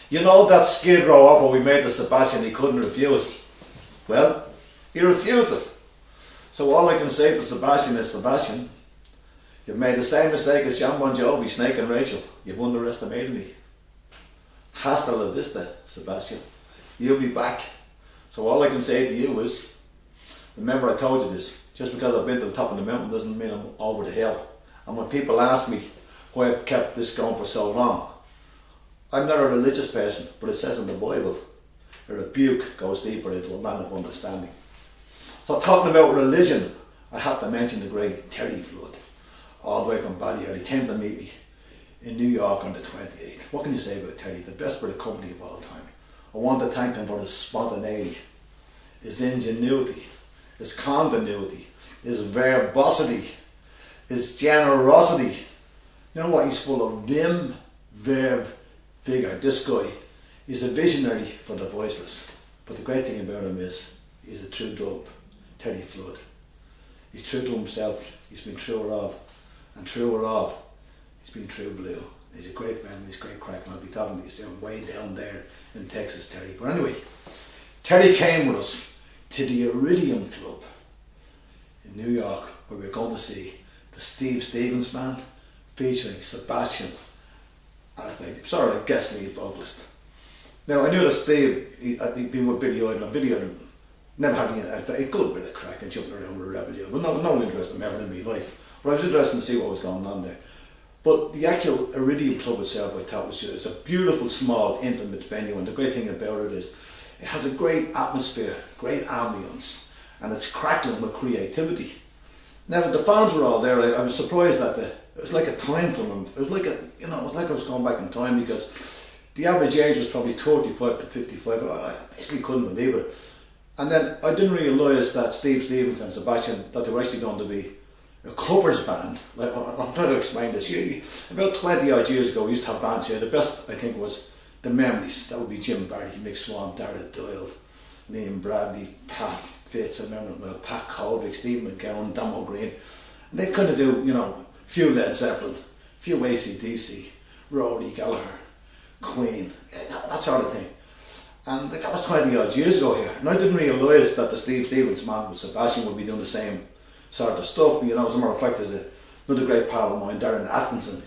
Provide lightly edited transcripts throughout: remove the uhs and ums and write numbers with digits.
You know that Skid Row offer we made to Sebastian he couldn't refuse? Well, he refused it. So all I can say to Sebastian is, Sebastian, you've made the same mistake as John Bon Jovi, Snake and Rachel. You've underestimated me. Hasta la vista, Sebastian. You'll be back. So all I can say to you is, remember I told you this, just because I've been to the top of the mountain doesn't mean I'm over the hill. And when people ask me why I've kept this going for so long, I'm not a religious person, but it says in the Bible, a rebuke goes deeper into a man of understanding. So talking about religion, I have to mention the great Terry Flood, all the way from Ballyhale. He came to meet me in New York on the 28th. What can you say about Terry? The best bit of company of all time. I want to thank him for his spontaneity, his ingenuity, his continuity, his verbosity, his generosity. You know what? He's full of vim, verve, vigor. This guy is a visionary for the voiceless. But the great thing about him is he's a true dope, Terry Flood. He's true to himself. He's been true it all. And through it all, he's been true blue. He's a great friend, he's a great crack, and I'll be talking to you soon, way down there in Texas, Terry. But anyway, Terry came with us to the Iridium Club in New York, where we're going to see the Steve Stevens Band featuring Sebastian as the sort of guest lead vocalist. Now I knew that Steve, he'd been with Billy Idol, and Billy Idol never had a good bit of crack and jumping around with a rebel, but no interest in ever in my life. But I was interested to see what was going on there. But the actual Iridium Club itself, I thought, it's a beautiful, small, intimate venue, and the great thing about it is it has a great atmosphere, great ambience, and it's crackling with creativity. Now the fans were all there. I was surprised that it was like a time to them. It was like it was like I was going back in time, because the average age was probably 35 to 55. I basically couldn't believe it. And then I didn't realise that Steve Stevens and Sebastian, that they were actually going to be a covers band. Like, I'm trying to explain this. About 20 odd years ago we used to have bands here. The best I think was the Memories. That would be Jim Barry, Mick Swan, Dara Doyle, Liam Bradley, Pat Fitz, I remember them well, Pat Colvick, Steve McGowan, Damo Green. And they kind of do, few Led Zeppelin, few AC/DC, Rory Gallagher, Queen, that sort of thing. And that was 20 odd years ago here. And I didn't realise that the Steve Stevens man with Sebastian would be doing the same sort of stuff. As a matter of fact, there's another great pal of mine, Darren Atkinson.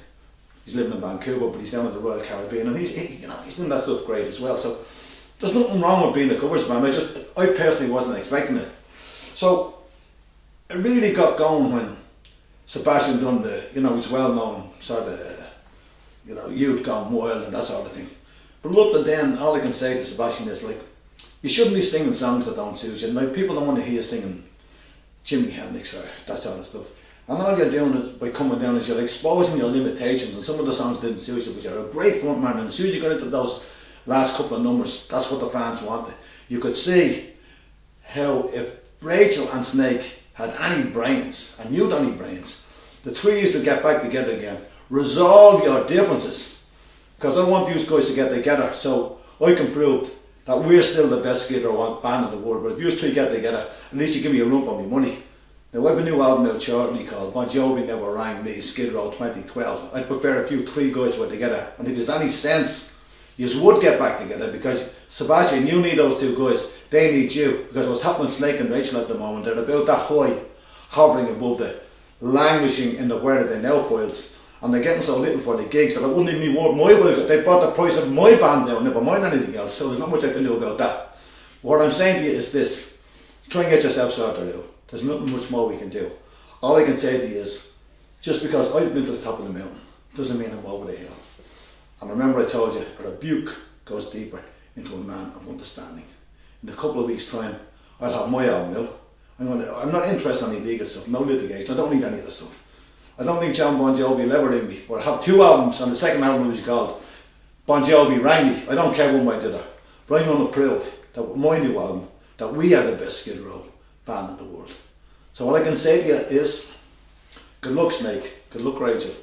He's living in Vancouver, but he's down in the Royal Caribbean, and he's doing that stuff great as well. So there's nothing wrong with being a covers band. I personally wasn't expecting it. So it really got going when Sebastian done his well-known sort of, Youth Gone Wild and that sort of thing. But look, and then all I can say to Sebastian is, you shouldn't be singing songs that don't suit you. People don't want to hear you singing Jimi Hendrix or that sort of stuff. And all you're doing is, by coming down, is you're exposing your limitations, and some of the songs didn't suit you, but you're a great front man, and as soon as you got into those last couple of numbers, that's what the fans wanted. You could see how if Rachel and Snake had any brains, and you'd any brains, the three used to get back together again. Resolve your differences, because I want you guys to get together so I can prove that we're still the best Skid Row band in the world. But if you three get together, at least you give me a run for my money. Now I have a new album out shortly called Bon Jovi Never Rang Me, Skid Row 2012. I'd prefer if you three guys were together, and if there's any sense, you would get back together, because Sebastian, you need those two guys, they need you, because what's happening with Snake and Rachel at the moment, they're about that high, hovering above the languishing in the Where Are They Now files, and they're getting so little for the gigs that it wouldn't even be worth my while. They brought the price of my band down, never mind anything else, so there's not much I can do about that. What I'm saying to you is this: try and get yourself sorted out. There's nothing much more we can do. All I can say to you is, just because I've been to the top of the mountain doesn't mean I'm over the hill. And remember I told you, a rebuke goes deeper into a man of understanding. In a couple of weeks' time, I'll have my album out. I'm not interested in any legal stuff, no litigation, I don't need any of the stuff. I don't think John Bon Jovi will ever ring me, but I have two albums, and the second album is called Bon Jovi Rang Me. I don't care one way or the other, but I'm going to prove that with my new album, that we are the best Skid Row band in the world. So all I can say to you is, good luck Snake, good luck Rachel,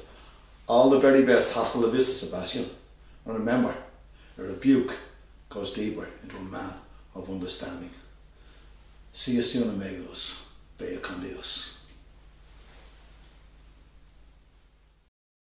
all the very best, hasta la vista Sebastian, and remember, a rebuke goes deeper into a man of understanding. See you soon amigos, vea con Dios.